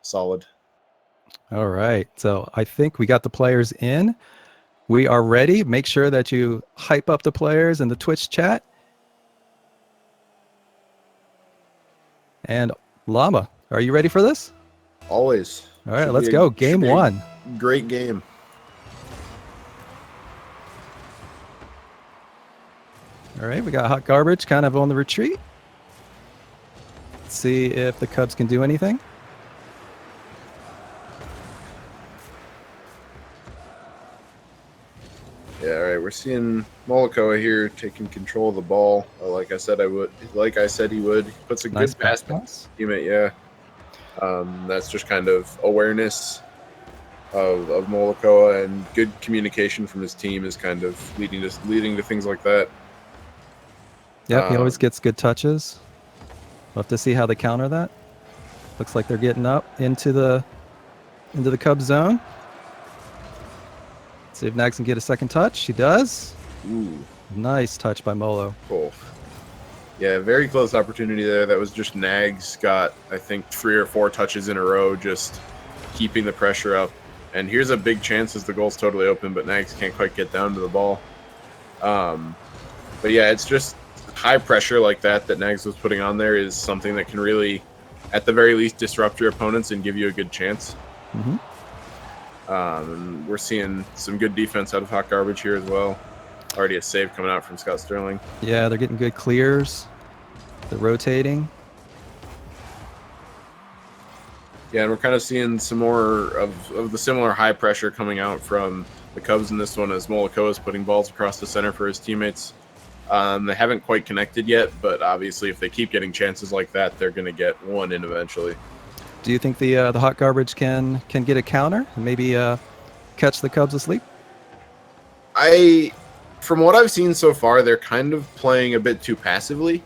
solid. All right. So I think we got the players in. We are ready. Make sure that you hype up the players in the Twitch chat. And Llama, are you ready for this? Always. All right, let's go. Game one. Great game. All right, we got Hot Garbage kind of on the retreat. Let's see if the Cubs can do anything. Yeah, all right. We're seeing Molikoa here taking control of the ball. Like I said, he would. He puts a Nice good pass to his teammate. Yeah. That's just kind of awareness of Molikoa, and good communication from his team is kind of leading to things like that. Yep, he always gets good touches. We'll have to see how they counter that. Looks like they're getting up into the Cubs zone. See if Nags can get a second touch. He does. Ooh. Nice touch by Molo. Cool. Yeah, very close opportunity there. That was just Nags got, I think, 3 or 4 touches in a row, just keeping the pressure up. And here's a big chance as the goal's totally open, but Nags can't quite get down to the ball. But yeah, it's just high pressure like that Nags was putting on there is something that can really, at the very least, disrupt your opponents and give you a good chance. Mm-hmm. And we're seeing some good defense out of Hot Garbage here as well. Already a save coming out from Scott Sterling. Yeah, they're getting good clears. They're rotating. Yeah, and we're kind of seeing some more of the similar high pressure coming out from the Cubs in this one as Molikoa is putting balls across the center for his teammates. They haven't quite connected yet, but obviously if they keep getting chances like that, they're going to get one in eventually. Do you think the Hot Garbage can get a counter and maybe catch the Cubs asleep? From what I've seen so far, they're kind of playing a bit too passively.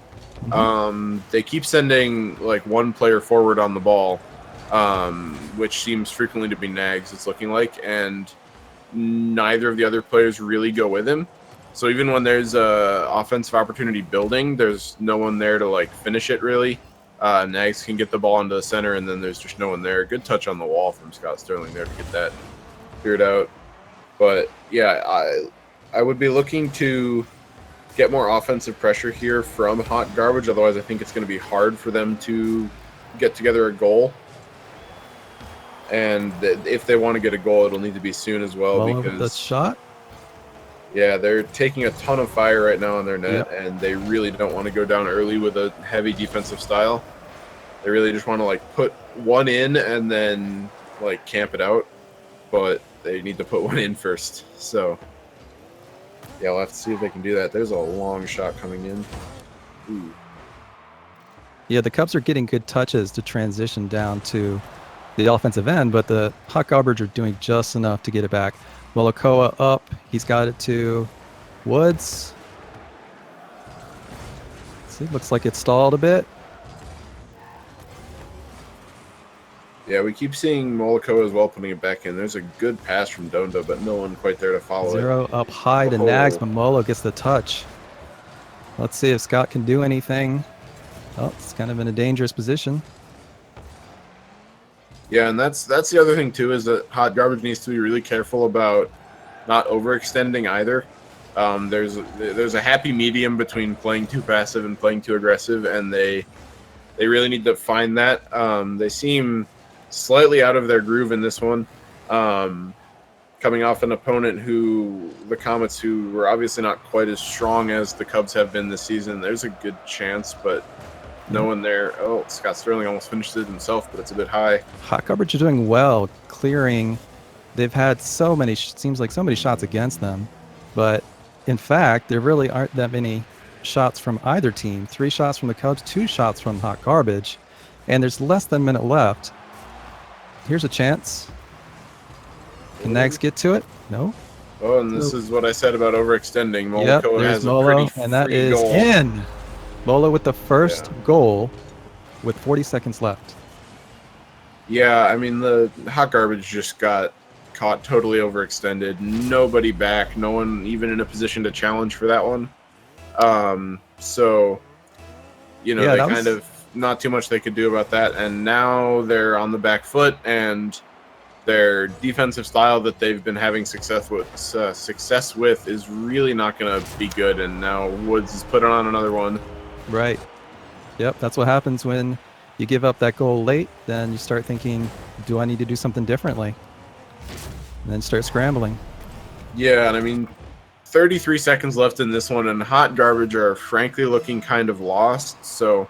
Mm-hmm. They keep sending like one player forward on the ball, which seems frequently to be Nags, it's looking like, and neither of the other players really go with him. So even when there's a offensive opportunity building, there's no one there to like finish it really. Nags can get the ball into the center, and then there's just no one there. Good touch on the wall from Scott Sterling there to get that cleared out. But yeah, I would be looking to get more offensive pressure here from Hot Garbage. Otherwise, I think it's going to be hard for them to get together a goal. And if they want to get a goal, it'll need to be soon as well. Because the shot. Yeah, they're taking a ton of fire right now on their net, and they really don't want to go down early with a heavy defensive style. They really just want to like put one in and then like camp it out, but they need to put one in first. So yeah, we'll have to see if they can do that. There's a long shot coming in. Ooh. Yeah, the Cubs are getting good touches to transition down to the offensive end, but the Hot Garbage are doing just enough to get it back. Molikoa up. He's got it to Woods. See, looks like it stalled a bit. Yeah, we keep seeing Molikoa as well putting it back in. There's a good pass from Donda, but no one quite there to follow Zero up high to Nags, but Molo gets the touch. Let's see if Scott can do anything. Oh, it's kind of in a dangerous position. Yeah, and that's the other thing too, is that Hot Garbage needs to be really careful about not overextending either. There's a happy medium between playing too passive and playing too aggressive, and they really need to find that. They seem slightly out of their groove in this one, coming off an opponent who were obviously not quite as strong as the Cubs have been this season. There's a good chance, but no one there. Oh, Scott Sterling almost finished it himself, but it's a bit high. Hot Garbage are doing well, clearing. They've had seems like so many shots against them, but in fact, there really aren't that many shots from either team. 3 shots from the Cubs, 2 shots from Hot Garbage, and there's less than a minute left. Here's a chance. Can Nags get to it? No. Oh, and this is what I said about overextending. Molikoa has Molo, a pretty and that free is goal. in. Molo with the first goal with 40 seconds left. Yeah, I mean, the Hot Garbage just got caught totally overextended. Nobody back. No one even in a position to challenge for that one. So, they not too much they could do about that. And now they're on the back foot, and their defensive style that they've been having success with is really not going to be good. And now Woods is putting on another one. Right. Yep. That's what happens when you give up that goal late. Then you start thinking, do I need to do something differently? And then start scrambling. Yeah, and I mean, 33 seconds left in this one, and Hot Garbage are frankly looking kind of lost. So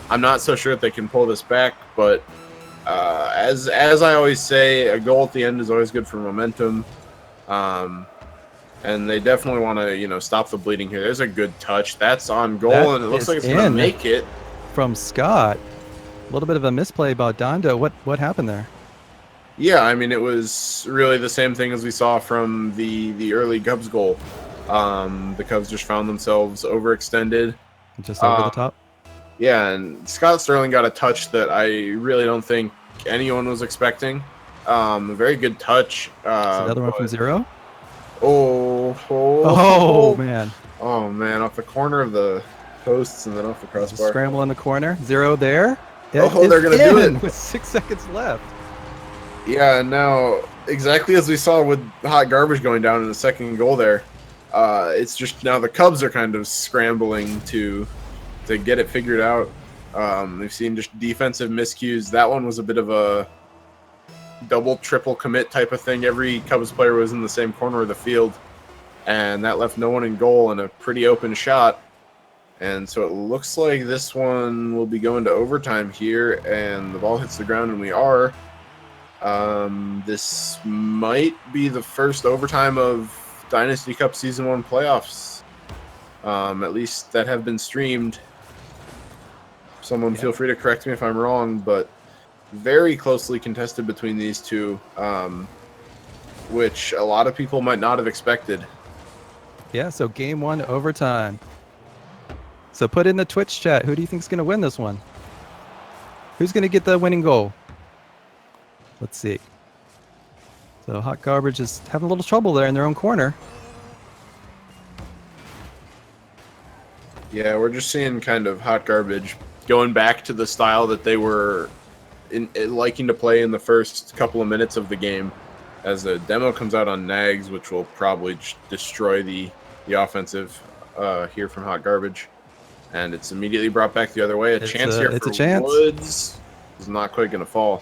I'm not so sure that they can pull this back, but as I always say, a goal at the end is always good for momentum. And they definitely want to, stop the bleeding here. There's a good touch. That's on goal, That and it looks is like it's going to make it. From Scott. A little bit of a misplay by Dondo. What happened there? Yeah, I mean, it was really the same thing as we saw from the early Cubs goal. The Cubs just found themselves overextended. Just over the top? Yeah, and Scott Sterling got a touch that I really don't think anyone was expecting. A very good touch. Another one from Zero? Oh, man. Oh, man, off the corner of the posts and then off the crossbar. Scramble in the corner. Zero there. They're going to do it. With 6 seconds left. Yeah, and now, exactly as we saw with Hot Garbage going down in the second goal there, it's just now the Cubs are kind of scrambling to get it figured out. They've seen just defensive miscues. That one was a bit of a double, triple commit type of thing. Every Cubs player was in the same corner of the field, and that left no one in goal and a pretty open shot. And so it looks like this one will be going to overtime here, and the ball hits the ground, and we are. This might be the first overtime of Dynasty Cup Season 1 playoffs, at least that have been streamed. Someone feel free to correct me if I'm wrong, but very closely contested between these two, which a lot of people might not have expected. Yeah, so game 1 overtime. So put in the Twitch chat, who do you think is going to win this one? Who's going to get the winning goal? Let's see. So Hot Garbage is having a little trouble there in their own corner. Yeah, we're just seeing kind of Hot Garbage going back to the style that they were liking to play in the first couple of minutes of the game, as the demo comes out on Nags, which will probably destroy the offensive here from Hot Garbage. And it's immediately brought back the other way. It's a chance. Woods is not quite going to fall.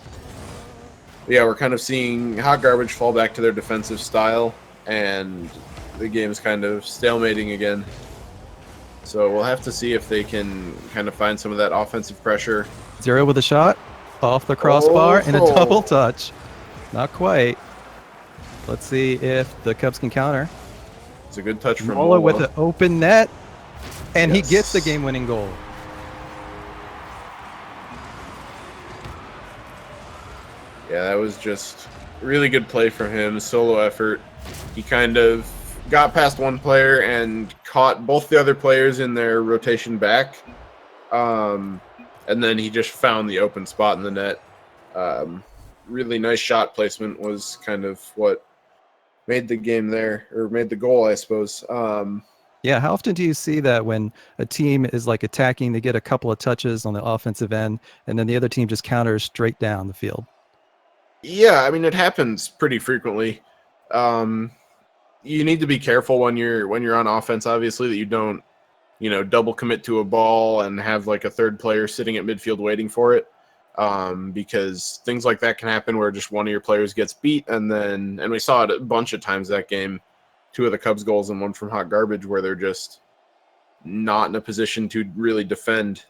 But yeah, we're kind of seeing Hot Garbage fall back to their defensive style, and the game's kind of stalemating again. So we'll have to see if they can kind of find some of that offensive pressure. Zero with a shot off the crossbar and a double touch. Not quite. Let's see if the Cubs can counter. It's a good touch from Mola with an open net, and he gets the game-winning goal. Yeah, that was just really good play from him, solo effort. He kind of got past one player and caught both the other players in their rotation back. And then he just found the open spot in the net. Really nice shot placement was kind of what made the game there, or made the goal, I suppose. Yeah, how often do you see that when a team is like attacking, they get a couple of touches on the offensive end, and then the other team just counters straight down the field? Yeah, I mean, it happens pretty frequently. You need to be careful when you're on offense, obviously, that you don't, double commit to a ball and have like a third player sitting at midfield waiting for it. Because things like that can happen where just one of your players gets beat, and we saw it a bunch of times that game. 2 of the Cubs goals and 1 from Hot Garbage, where they're just not in a position to really defend.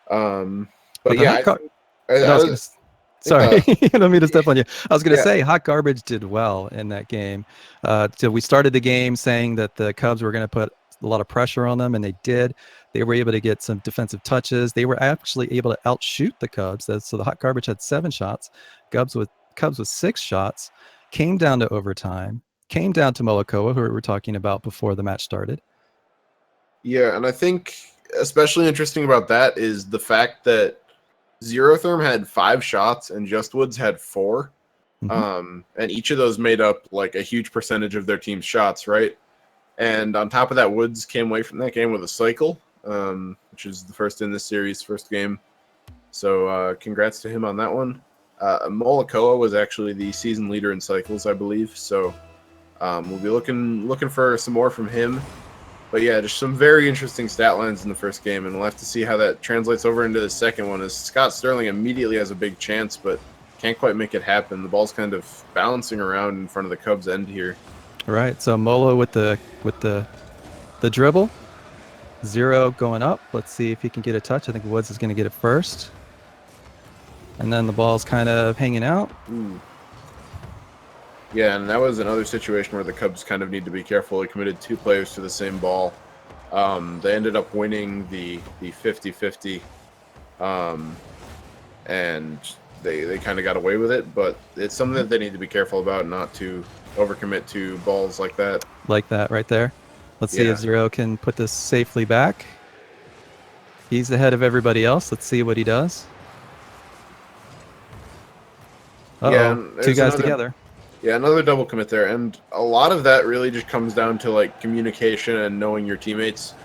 But yeah, sorry, I don't mean to step on you. I was going to say Hot Garbage did well in that game. So we started the game saying that the Cubs were going to put a lot of pressure on them, and they did. They were able to get some defensive touches. They were actually able to outshoot the Cubs. So the Hot Garbage had 7 shots. Cubs with 6 shots. Came down to overtime. Came down to Molakoa, who we were talking about before the match started. Yeah, and I think especially interesting about that is the fact that Zero Therm had 5 shots and Just Woods had 4. And each of those made up like a huge percentage of their team's shots, right? And on top of that, Woods came away from that game with a cycle. which is the first in this series, first game. So congrats to him on that one. Molikoa was actually the season leader in cycles, I believe. So we'll be looking for some more from him. But yeah, just some very interesting stat lines in the first game, and we'll have to see how that translates over into the second one. As Scott Sterling immediately has a big chance, but can't quite make it happen. The ball's kind of bouncing around in front of the Cubs' end here. Right. So Molo with the dribble. 0 going up. Let's see if he can get a touch. I think Woods is going to get it first. And then the ball's kind of hanging out. Ooh. Yeah, and that was another situation where the Cubs kind of need to be careful. They committed 2 players to the same ball. They ended up winning the 50-50, and they kind of got away with it. But it's something that they need to be careful about, not to overcommit to balls like that. Like that right there. Let's see if 0 can put this safely back. He's ahead of everybody else. Let's see what he does. Uh-oh, Yeah, 2 guys together. Yeah, another double commit there, and a lot of that really just comes down to like communication and knowing your teammates.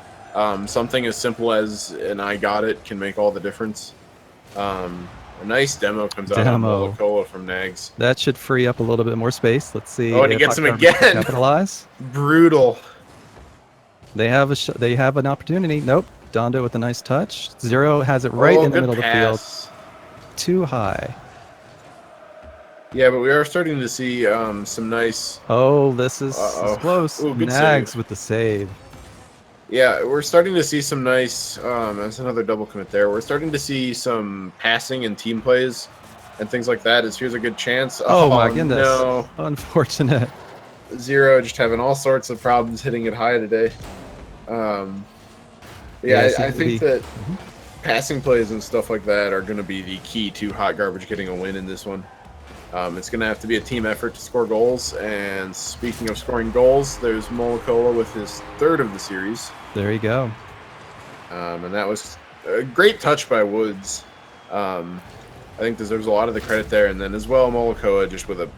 Something as simple as an "I got it" can make all the difference. A nice demo comes out on Molikoa from Nags. That should free up a little bit more space. Let's see. Oh, and he gets him again. Capitalize. Brutal. They have they have an opportunity. Nope. Dondo with a nice touch. 0 has it right in the middle of the field. Too high. Yeah, but we are starting to see some nice... Oh, this is close. Ooh, Nags save. with the save. Yeah, we're starting to see some nice... that's another double commit there. We're starting to see some passing and team plays and things like that. Here's a good chance. Oh my goodness. No. Unfortunate. 0 just having all sorts of problems hitting it high today. I think that passing plays and stuff like that are going to be the key to Hot Garbage getting a win in this one. It's going to have to be a team effort to score goals. And speaking of scoring goals, there's Molikoa with his 3rd of the series. There you go. And that was a great touch by Woods. I think deserves a lot of the credit there. And then as well, Molikoa just with a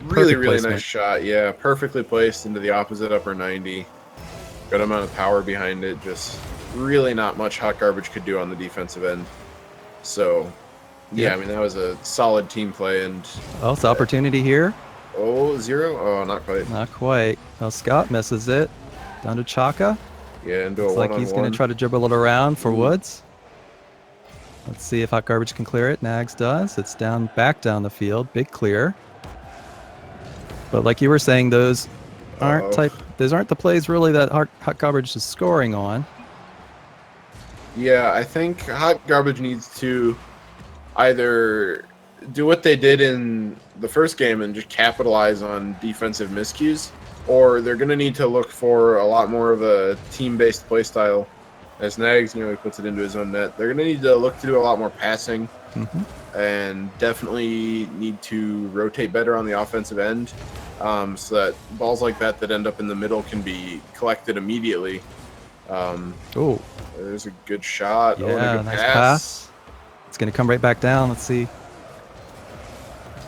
really nice shot. Yeah, perfectly placed into the opposite upper 90. Good amount of power behind it. Just really not much Hot Garbage could do on the defensive end. So... yeah, I mean, that was a solid team play. And oh, it's opportunity here. Oh, 0? Oh, not quite. Not quite. Well, Scott misses it. Down to Chaka. Yeah, into a Looks like he's going to try to dribble it around for Woods. Let's see if Hot Garbage can clear it. Nags does. It's back down the field. Big clear. But like you were saying, those aren't the plays really that Hot Garbage is scoring on. Yeah, I think Hot Garbage needs to either do what they did in the first game and just capitalize on defensive miscues, or they're going to need to look for a lot more of a team-based play style. As Nags, he puts it into his own net. They're going to need to look to do a lot more passing, and definitely need to rotate better on the offensive end, so that balls like that end up in the middle can be collected immediately. Oh, there's a good shot. Yeah, nice pass. It's going to come right back down. Let's see.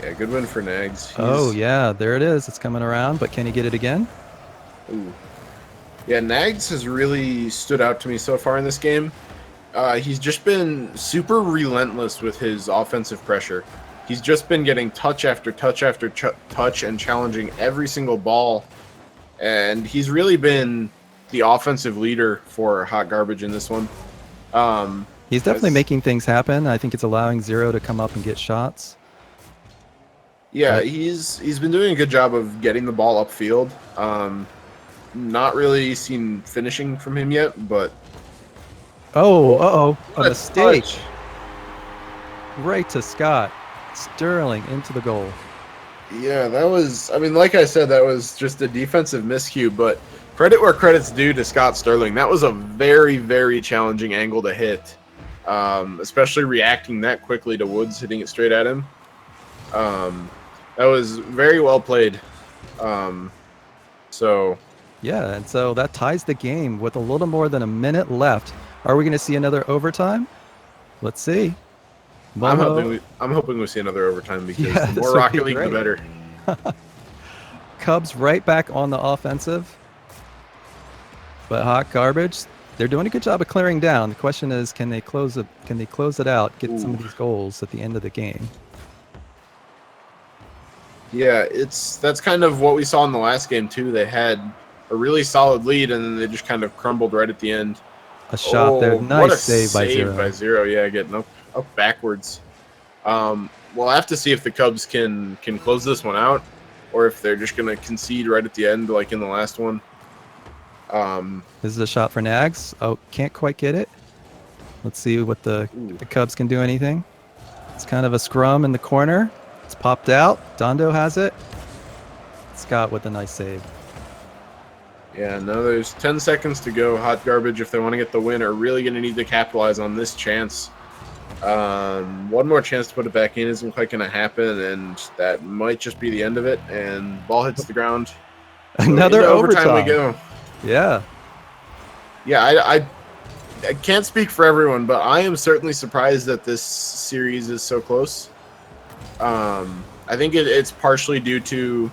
Yeah, good win for Nags. Oh, yeah, there it is. It's coming around, but can he get it again? Ooh. Yeah, Nags has really stood out to me so far in this game. He's just been super relentless with his offensive pressure. He's just been getting touch after touch after touch and challenging every single ball. And he's really been the offensive leader for Hot Garbage in this one. He's definitely making things happen. I think it's allowing 0 to come up and get shots. Yeah, he's been doing a good job of getting the ball upfield. Not really seen finishing from him yet, but... Oh, a mistake. Touch. Right to Scott. Sterling into the goal. Yeah, that was... I mean, like I said, that was just a defensive miscue, but credit where credit's due to Scott Sterling. That was a very, very challenging angle to hit. Especially reacting that quickly to Woods hitting it straight at him. That was very well played. Yeah, and so that ties the game with a little more than a minute left. Are we going to see another overtime? Let's see. I'm hoping we see another overtime, because the more Rocket League, the better. Cubs right back on the offensive. But Hot Garbage they're doing a good job of clearing down. The question is, can they close it? Can they close it out? Get some of these goals at the end of the game. Yeah, that's kind of what we saw in the last game too. They had a really solid lead, and then they just kind of crumbled right at the end. A shot there, What a nice save by by Zero. Yeah, getting up backwards. We'll have to see if the Cubs can close this one out, or if they're just gonna concede right at the end, like in the last one. This is a shot for Nags. Oh, can't quite get it. Let's see what the Cubs can do anything. It's kind of a scrum in the corner. It's popped out. Dondo has it. Scott with a nice save. Yeah, no, there's 10 seconds to go. Hot Garbage, if they want to get the win, are really going to need to capitalize on this chance. One more chance to put it back in isn't quite going to happen, and that might just be the end of it. And ball hits the ground. Another so overtime we go. Yeah. Yeah, I can't speak for everyone, but I am certainly surprised that this series is so close. I think it's partially due to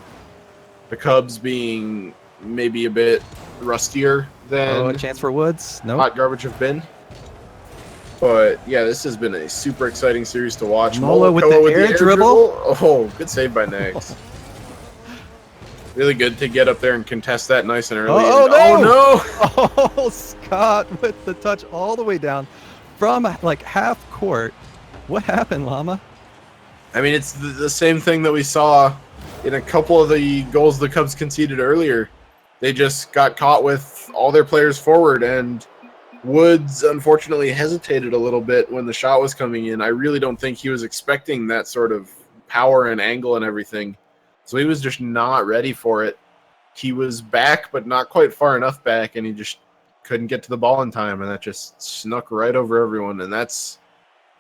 the Cubs being maybe a bit rustier than a chance for Woods. No. Hot Garbage have been. But yeah, this has been a super exciting series to watch. Molo with the air dribble. Oh, good save by Nags. Really good to get up there and contest that nice and early. Oh, no! Scott with the touch all the way down from like half court. What happened, Llama? I mean, it's the same thing that we saw in a couple of the goals the Cubs conceded earlier. They just got caught with all their players forward, and Woods unfortunately hesitated a little bit when the shot was coming in. I really don't think he was expecting that sort of power and angle and everything. So he was just not ready for it. He was back, but not quite far enough back, and he just couldn't get to the ball in time, and that just snuck right over everyone. And that's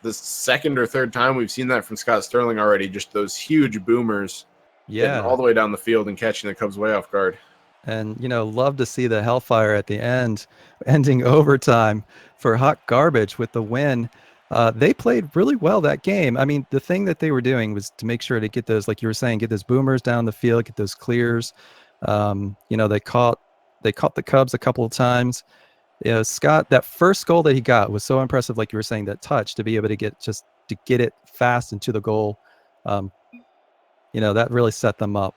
the second or third time we've seen that from Scott Sterling already, just those huge boomers getting all the way down the field and catching the Cubs way off guard. And, love to see the hellfire at the end, ending overtime for Hot Garbage with the win. They played really well that game. I mean, the thing that they were doing was to make sure to get those, like you were saying, get those boomers down the field, get those clears. They caught the Cubs a couple of times. Scott, that first goal that he got was so impressive. Like you were saying, that touch to be able to get it fast into the goal. That really set them up.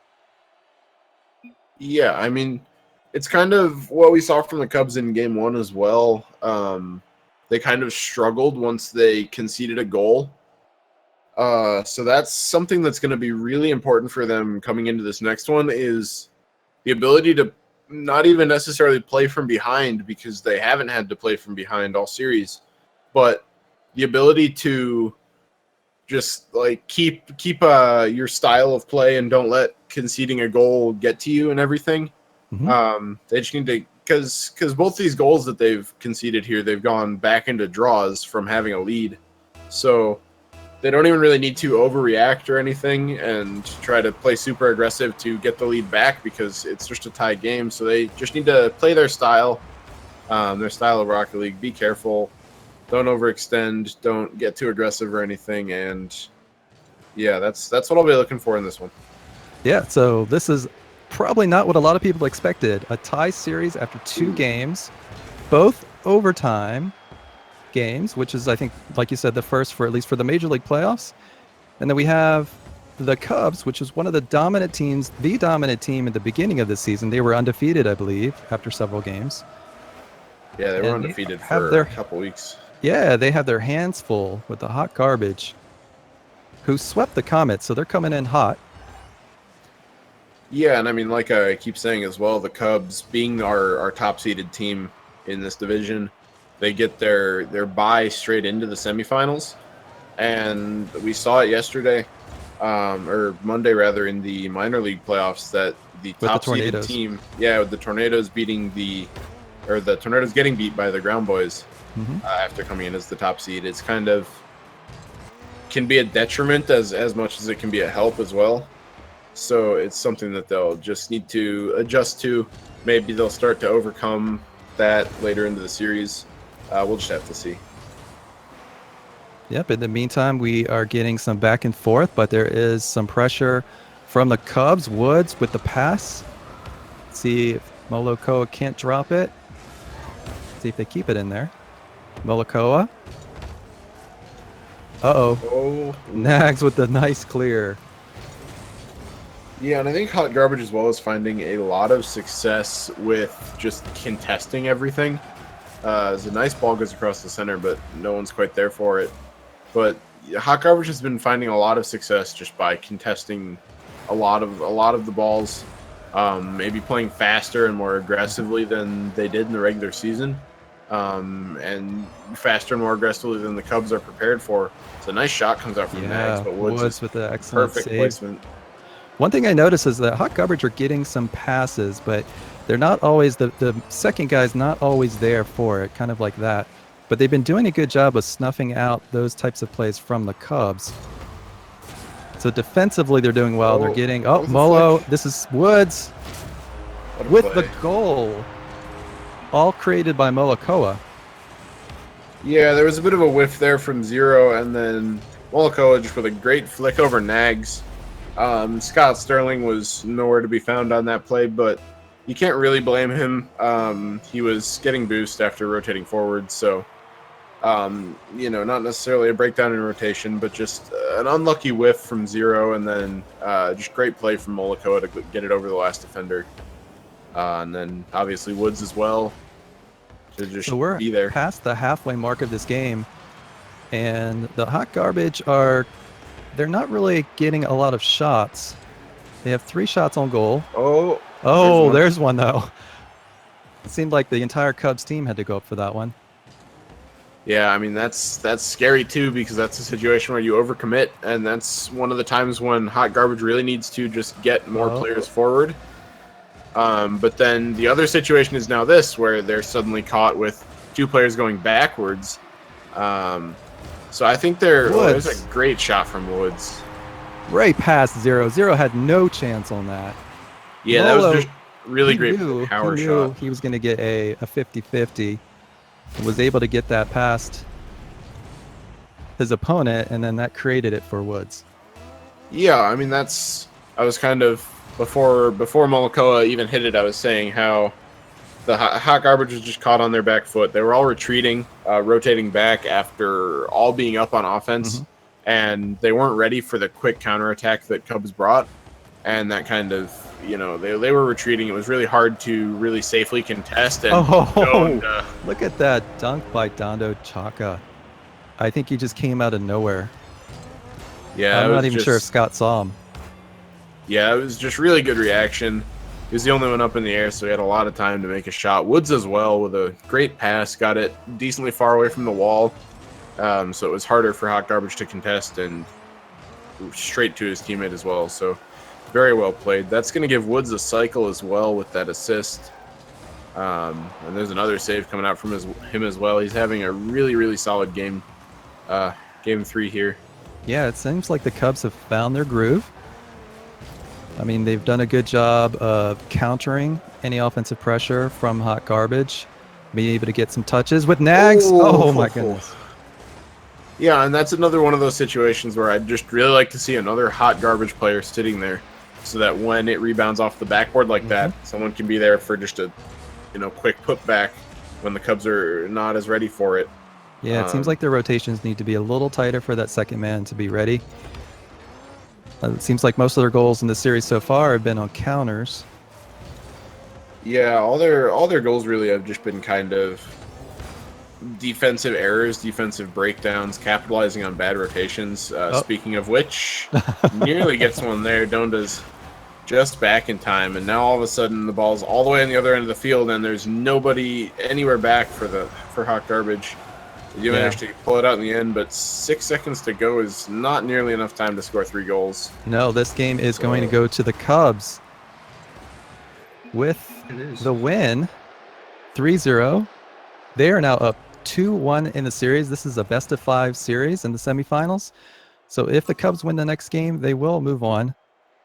Yeah, I mean, it's kind of what we saw from the Cubs in game one as well. They kind of struggled once they conceded a goal. So that's something that's going to be really important for them coming into this next one, is the ability to not even necessarily play from behind, because they haven't had to play from behind all series, but the ability to just like keep your style of play and don't let conceding a goal get to you and everything. Mm-hmm. They just need to, because both these goals that they've conceded here, they've gone back into draws from having a lead. So they don't even really need to overreact or anything and try to play super aggressive to get the lead back, because it's just a tie game. So they just need to play their style of Rocket League. Be careful. Don't overextend. Don't get too aggressive or anything. And yeah, that's what I'll be looking for in this one. Yeah, so this is probably not what a lot of people expected. A tie series after two games, both overtime games, which is, I think, like you said, the first for at least for the Major League playoffs. And then we have the Cubs, which is one of the dominant teams, the dominant team at the beginning of the season. They were undefeated, I believe, after several games. Yeah, they were undefeated for a couple weeks. Yeah, they have their hands full with the Hot Garbage, who swept the Comets, so they're coming in hot. Yeah, and I mean, like I keep saying as well, the Cubs being our top-seeded team in this division, they get their bye straight into the semifinals. And we saw it yesterday, or Monday rather, in the minor league playoffs, that the top-seeded team, with the Tornadoes getting beat by the Ground Boys after coming in as the top seed. It's kind of can be a detriment as much as it can be a help as well. So it's something that they'll just need to adjust to. Maybe they'll start to overcome that later into the series. We'll just have to see. Yep. In the meantime, we are getting some back and forth, but there is some pressure from the Cubs. Woods with the pass. Let's see if Molokoa can't drop it. See if they keep it in there. Molikoa. Uh-oh. Oh, Nags with the nice clear. yeah, and I think Hot Garbage as well is finding a lot of success with just contesting everything. As a nice ball goes across the center, but no one's quite there for it. But Hot Garbage has been finding a lot of success just by contesting a lot of the balls, maybe playing faster and more aggressively than they did in the regular season, and faster and more aggressively than the Cubs are prepared for. So a nice shot comes out from Nags, but Woods with the excellent perfect save. placement. One thing I noticed is that Hot Garbage are getting some passes, but they're not always, the second guy's not always there for it, kind of like that. But they've been doing a good job of snuffing out those types of plays from the Cubs. So defensively, they're doing well. They're getting, Molo, this is Woods with the goal. All created by Molikoa. Yeah, there was a bit of a whiff there from Zero, and then Molikoa just with a great flick over Nags. Scott Sterling was nowhere to be found on that play, but you can't really blame him. He was getting boost after rotating forward, so not necessarily a breakdown in rotation, but just an unlucky whiff from Zero, and then just great play from Molikoa to get it over the last defender. And then obviously Woods as well to just So we're be there. past the halfway mark of this game, and the Hot Garbage they're not really getting a lot of shots. They have 3 shots on goal. Oh, there's one though. It seemed like the entire Cubs team had to go up for that one. Yeah, I mean that's scary too, because that's a situation where you overcommit, and that's one of the times when Hot Garbage really needs to just get more players forward. But then the other situation is now this, where they're suddenly caught with 2 players going backwards. So I think there's a great shot from Woods. Right past Zero. Zero had no chance on that. Yeah, Molo, that was just really great power shot. He was going to get a 50-50. Was able to get that past his opponent, and then that created it for Woods. Yeah, I mean I was kind of before Molikoa even hit it, I was saying how the Hot Garbage was just caught on their back foot. They were all retreating, rotating back after all being up on offense, and they weren't ready for the quick counterattack that Cubs brought. And that kind of, they were retreating. It was really hard to really safely contest. And look at that dunk by Dondo Chaka. I think he just came out of nowhere. Yeah, I'm not even sure if Scott saw him. Yeah, it was just really good reaction. He was the only one up in the air, so he had a lot of time to make a shot. Woods as well with a great pass, got it decently far away from the wall. So it was harder for Hot Garbage to contest, and straight to his teammate as well. So very well played. That's going to give Woods a cycle as well with that assist. And there's another save coming out from him as well. He's having a really, really solid game. Game 3 here. Yeah, it seems like the Cubs have found their groove. I mean, they've done a good job of countering any offensive pressure from Hot Garbage. Being able to get some touches with Nags. Oh my goodness. Yeah, and that's another one of those situations where I'd just really like to see another Hot Garbage player sitting there, so that when it rebounds off the backboard like that, someone can be there for just a quick putback when the Cubs are not as ready for it. Yeah, it seems like their rotations need to be a little tighter for that second man to be ready. It seems like most of their goals in the series so far have been on counters. Yeah, all their goals really have just been kind of defensive errors, defensive breakdowns, capitalizing on bad rotations. Speaking of which, nearly gets one there. Donda's just back in time, and now all of a sudden the ball's all the way on the other end of the field, and there's nobody anywhere back for Hot Garbage. You managed to pull it out in the end, but 6 seconds to go is not nearly enough time to score 3 goals. No, this game is going to go to the Cubs with the win, 3-0. They are now up 2-1 in the series. This is a best-of-5 series in the semifinals. So if the Cubs win the next game, they will move on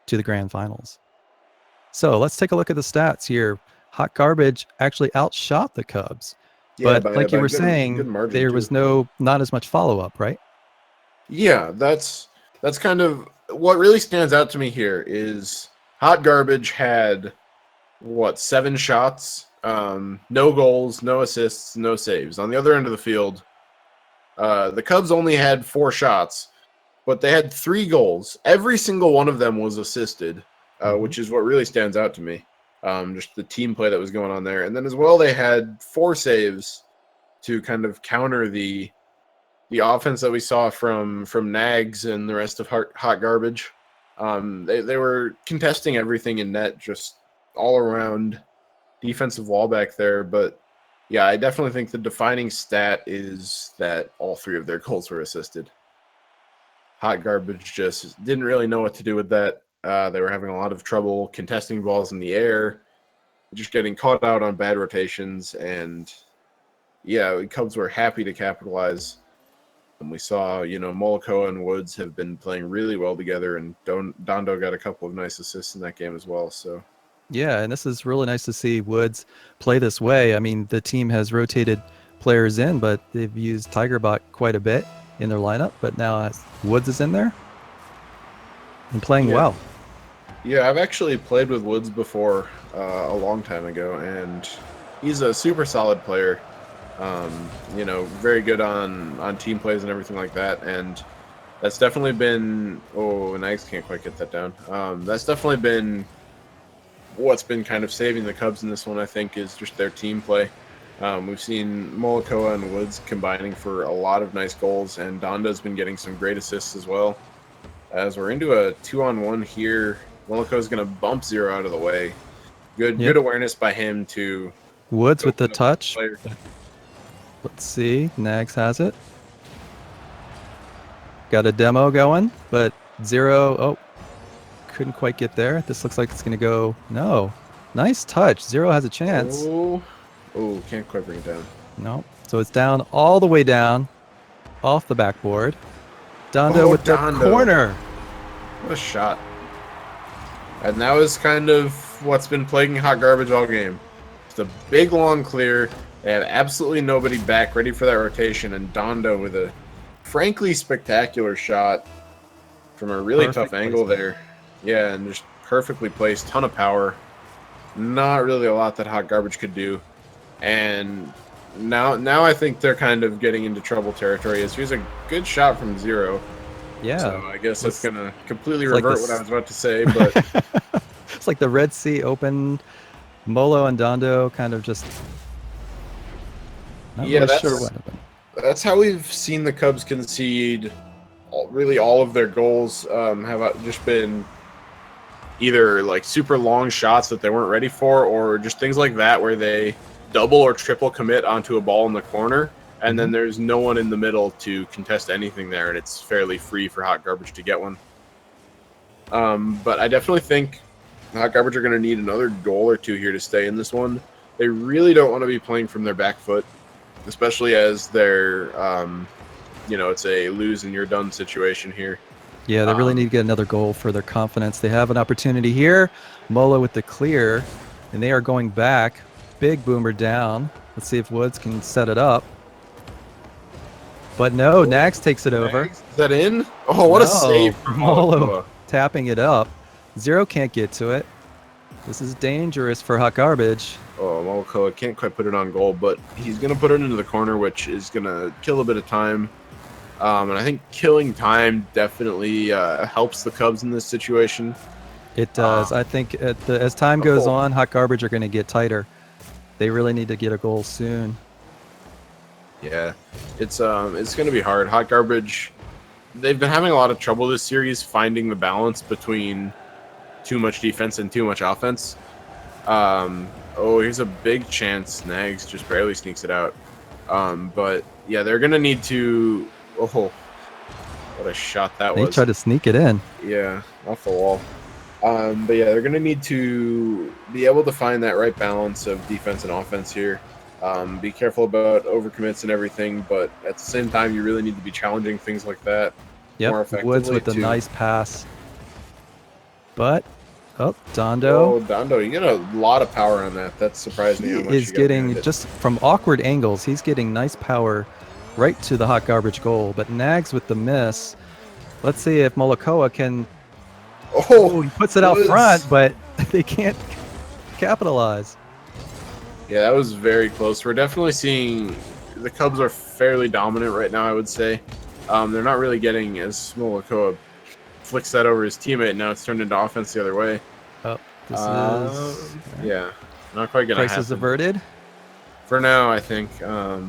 to the grand finals. So let's take a look at the stats here. Hot Garbage actually outshot the Cubs. Yeah, but like you were saying, there was not as much follow-up, right? Yeah, that's kind of what really stands out to me here is Hot Garbage had 7 shots No goals, no assists, no saves. On the other end of the field, the Cubs only had 4 shots, but they had 3 goals. Every single one of them was assisted, which is what really stands out to me. Just the team play that was going on there. And then as well, they had 4 saves to kind of counter the offense that we saw from Nags and the rest of Hot Garbage. They were contesting everything in net, just all around defensive wall back there. But yeah, I definitely think the defining stat is that all 3 of their goals were assisted. Hot Garbage just didn't really know what to do with that. They were having a lot of trouble contesting balls in the air, just getting caught out on bad rotations. And yeah, the Cubs were happy to capitalize. And we saw, Moloko and Woods have been playing really well together, and Dondo got a couple of nice assists in that game as well. So Yeah, and this is really nice to see Woods play this way. I mean, the team has rotated players in, but they've used Tigerbot quite a bit in their lineup. But now Woods is in there and playing well. Yeah, I've actually played with Woods before a long time ago, and he's a super solid player. Very good on team plays and everything like that. And that's definitely been Nags can't quite get that down. That's definitely been what's been kind of saving the Cubs in this one, I think, is just their team play. We've seen Moloko and Woods combining for a lot of nice goals, and Donda's been getting some great assists as well. As we're into a 2-on-1 here, Moliko's going to bump Zero out of the way. Good awareness by him to Woods with the touch. Let's see. Nags has it. Got a demo going, but Zero, couldn't quite get there. This looks like it's going to go. No. Nice touch. Zero has a chance. Can't quite bring it down. No. So it's down all the way down off the backboard. Dondo with the corner. What a shot. And that was kind of what's been plaguing Hot Garbage all game. It's a big, long clear. They have absolutely nobody back ready for that rotation, and Dondo with a frankly spectacular shot from a really tough angle there. Yeah, and just perfectly placed, ton of power. Not really a lot that Hot Garbage could do. And now I think they're kind of getting into trouble territory. Here's a good shot from Zero. Yeah. So I guess that's going to completely revert what I was about to say. But it's like the Red Sea open. Molo and Dondo kind of just... That's how we've seen the Cubs concede really all of their goals have just been either like super long shots that they weren't ready for, or just things like that where they double or triple commit onto a ball in the corner, and then there's no one in the middle to contest anything there, and it's fairly free for Hot Garbage to get one. But I definitely think Hot Garbage are going to need another goal or 2 here to stay in this one. They really don't want to be playing from their back foot, especially as they're, it's a lose and you're done situation here. Yeah, they really need to get another goal for their confidence. They have an opportunity here. Molo with the clear, and they are going back. Big boomer down. Let's see if Woods can set it up. But no, Nags takes it over. Is that in? Oh, what a save from Molo tapping it up. Zero can't get to it. This is dangerous for Hot Garbage. Oh, Moloko can't quite put it on goal, but he's going to put it into the corner, which is going to kill a bit of time. And I think killing time definitely helps the Cubs in this situation. It does. I think as time goes on, Hot Garbage are going to get tighter. They really need to get a goal soon. Yeah, it's going to be hard. Hot Garbage, they've been having a lot of trouble this series finding the balance between too much defense and too much offense. Here's a big chance. Nags just barely sneaks it out. But yeah, they're going to need to... Oh, what a shot that was. They tried to sneak it in. Yeah, off the wall. But yeah, they're going to need to be able to find that right balance of defense and offense here. Be careful about overcommits and everything, but at the same time, you really need to be challenging things like that more effectively. Woods with a nice pass. But, Dondo. Oh, Dondo, you get a lot of power on that. That surprised me how much he is getting, just from awkward angles, he's getting nice power right to the Hot Garbage goal. But Nags with the miss. Let's see if Moloko can... Oh, he puts it out front, but they can't capitalize. Yeah, that was very close. We're definitely seeing the Cubs are fairly dominant right now, I would say. They're not really getting as Smolakoa flicks that over his teammate. Now it's turned into offense the other way. Oh, this is Yeah, not quite gonna crisis happen averted. for now. I think they're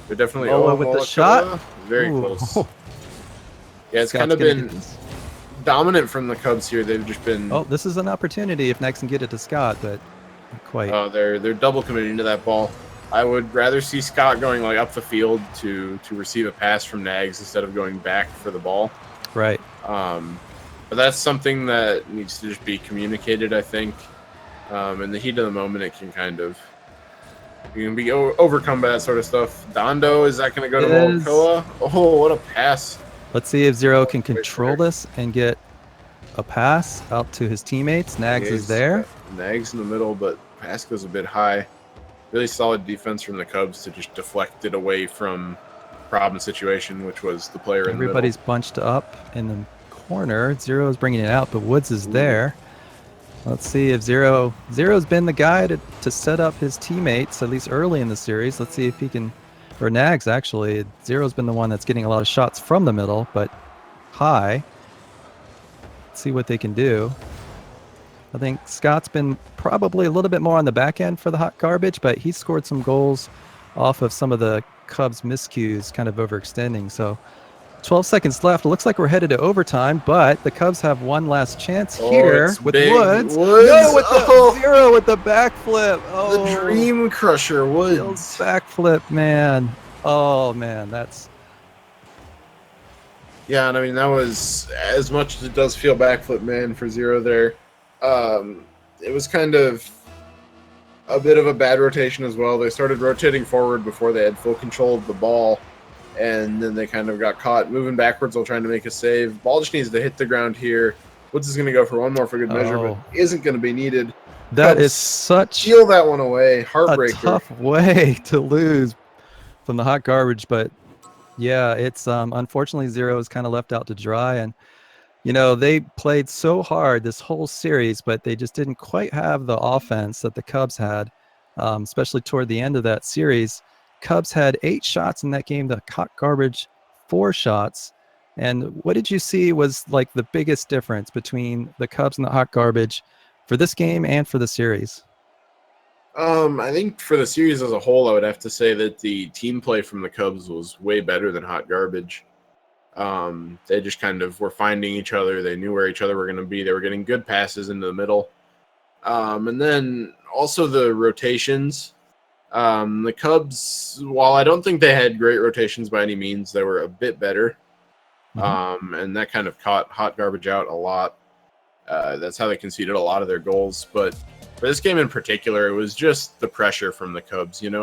definitely Mola with the shot. very Ooh. close. Yeah, it's kind Scott's of gonna been get this. dominant from the Cubs here. They've just been Oh, this is an opportunity if Nex can get it to Scott, but not quite. they're double committing to that ball. I would rather see Scott going like up the field to receive a pass from Nags instead of going back for the ball. Right. But that's something that needs to just be communicated, I think. In the heat of the moment, it can kind of you can be overcome by that sort of stuff. Dondo, is that going to go to Molakoa? Oh, what a pass! Let's see if Zero can control this and get a pass out to his teammates. Nags is there. Nags in the middle, but pass goes a bit high. Really solid defense from the Cubs to just deflect it away from problem situation, which was the player in the middle. Everybody's bunched up in the corner. Zero is bringing it out, but Woods is there. Let's see if Zero's been the guy to set up his teammates, at least early in the series. Let's see if he can, or Nags actually. Zero's been the one that's getting a lot of shots from the middle, but high. Let's see what they can do. I think Scott's been probably a little bit more on the back end for the hot garbage, but he scored some goals off of some of the Cubs miscues, kind of overextending. So 12 seconds left. It looks like we're headed to overtime, but the Cubs have one last chance here with Woods. No, with the Zero with the backflip. Oh, the dream crusher Woods. Backflip, man. Oh, man, that's... Yeah, and I mean, that was, as much as it does feel backflip, man, for Zero there. It was kind of a bit of a bad rotation as well. They started rotating forward before they had full control of the ball, and then they kind of got caught moving backwards while trying to make a save. Ball just needs to hit the ground here. Woods is going to go for one more for good measure, but isn't going to be needed. That is such steal that one away. Heartbreaker. A tough way to lose from the hot garbage, but yeah, it's unfortunately Zero is kind of left out to dry, and you know, they played so hard this whole series, but they just didn't quite have the offense that the Cubs had, especially toward the end of that series. Cubs had 8 shots in that game, the hot garbage 4 shots. And what did you see was like the biggest difference between the Cubs and the hot garbage for this game and for the series? I think for the series as a whole, I would have to say that the team play from the Cubs was way better than hot garbage. They just kind of were finding each other. They knew where each other were going to be. They were getting good passes into the middle. And then also the rotations. The Cubs, while I don't think they had great rotations by any means, they were a bit better. And that kind of caught hot garbage out a lot. That's how they conceded a lot of their goals. But for this game in particular, it was just the pressure from the Cubs, you know?